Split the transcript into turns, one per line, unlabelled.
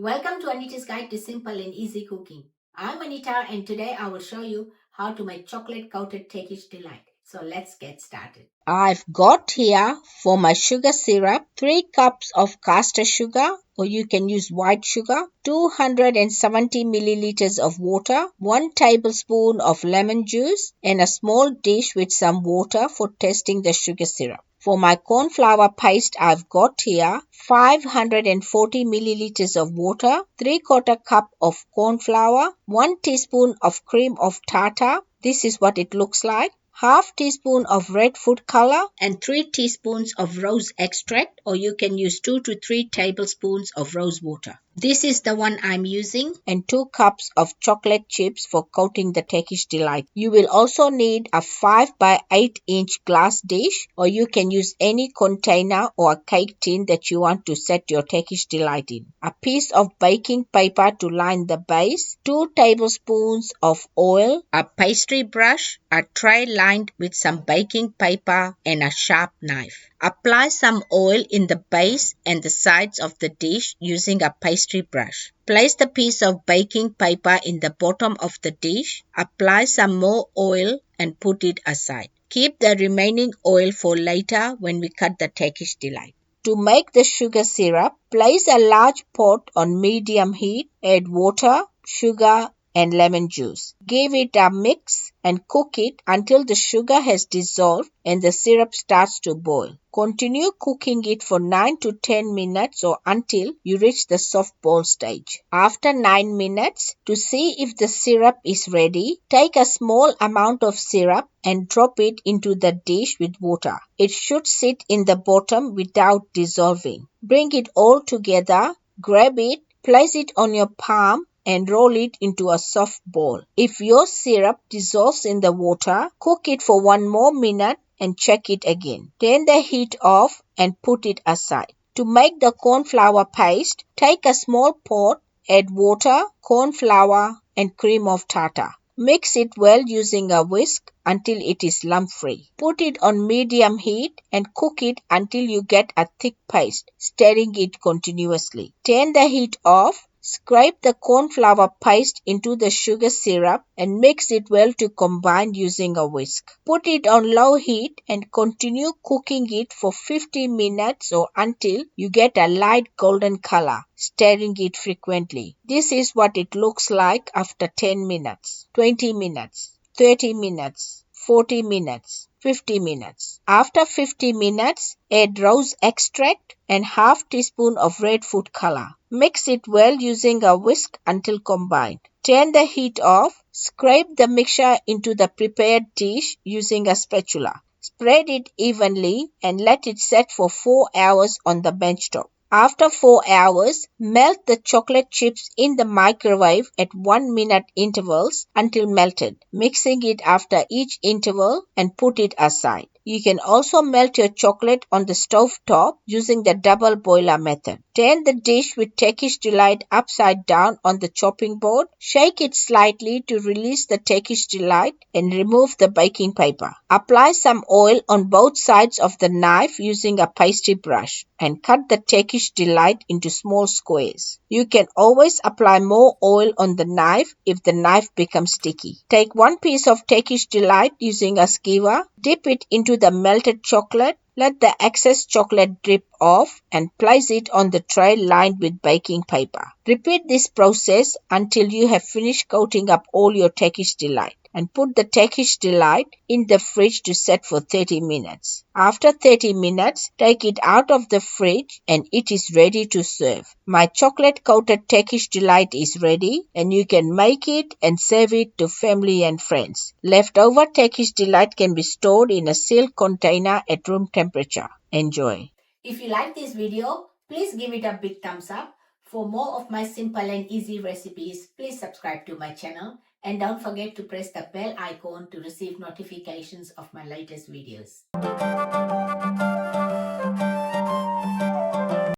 Welcome to Anita's Guide to Simple and Easy Cooking. I'm Anita and today I will show you how to make chocolate coated Turkish delight. So let's get started.
I've got here for my sugar syrup 3 cups of caster sugar, or you can use white sugar, 270 milliliters of water, 1 tablespoon of lemon juice, and a small dish with some water for testing the sugar syrup. For my cornflour paste, I've got here 540 milliliters of water, 3/4 cup of cornflour, 1 teaspoon of cream of tartar. This is what it looks like. Half teaspoon of red food color and 3 teaspoons of rose extract, or you can use 2 to 3 tablespoons of rose water. This is the one I'm using, and 2 cups of chocolate chips for coating the Turkish delight. You will also need a 5 by 8 inch glass dish, or you can use any container or a cake tin that you want to set your Turkish delight in. A piece of baking paper to line the base, 2 tablespoons of oil, a pastry brush, a tray lined with some baking paper, and a sharp knife. Apply some oil in the base and the sides of the dish using a pastry brush. Place the piece of baking paper in the bottom of the dish. Apply some more oil and put it aside. Keep the remaining oil for later when we cut the Turkish delight. To make the sugar syrup, place a large pot on medium heat. Add water, sugar, and lemon juice. Give it a mix and cook it until the sugar has dissolved and the syrup starts to boil. Continue cooking it for 9 to 10 minutes or until you reach the soft ball stage. After 9 minutes, to see if the syrup is ready, take a small amount of syrup and drop it into the dish with water. It should sit in the bottom without dissolving. Bring it all together, grab it, place it on your palm and roll it into a soft ball. If your syrup dissolves in the water, cook it for 1 more minute and check it again. Turn the heat off and put it aside. To make the cornflour paste, take a small pot, add water, cornflour, and cream of tartar. Mix it well using a whisk until it is lump-free. Put it on medium heat and cook it until you get a thick paste, stirring it continuously. Turn the heat off. Scrape the cornflour paste into the sugar syrup and mix it well to combine using a whisk. Put it on low heat and continue cooking it for 50 minutes or until you get a light golden color, stirring it frequently. This is what it looks like after 10 minutes, 20 minutes, 30 minutes, 40 minutes, 50 minutes. After 50 minutes, add rose extract and half teaspoon of red food color. Mix it well using a whisk until combined. Turn the heat off. Scrape the mixture into the prepared dish using a spatula. Spread it evenly and let it set for 4 hours on the bench top. After 4 hours, melt the chocolate chips in the microwave at 1 minute intervals until melted, mixing it after each interval and put it aside. You can also melt your chocolate on the stove top using the double boiler method. Turn the dish with Turkish delight upside down on the chopping board. Shake it slightly to release the Turkish delight and remove the baking paper. Apply some oil on both sides of the knife using a pastry brush and cut the Turkish delight into small squares. You can always apply more oil on the knife if the knife becomes sticky. Take 1 piece of Turkish delight using a skewer, dip it into the melted chocolate, let the excess chocolate drip off and place it on the tray lined with baking paper. Repeat this process until you have finished coating up all your Turkish delight and put the Turkish delight in the fridge to set for 30 minutes. After 30 minutes, take it out of the fridge and it is ready to serve. My chocolate coated Turkish delight is ready and you can make it and serve it to family and friends. Leftover Turkish delight can be stored in a sealed container at room temperature. Enjoy.
If you like this video, please give it a big thumbs up. For more of my simple and easy recipes, please subscribe to my channel and don't forget to press the bell icon to receive notifications of my latest videos.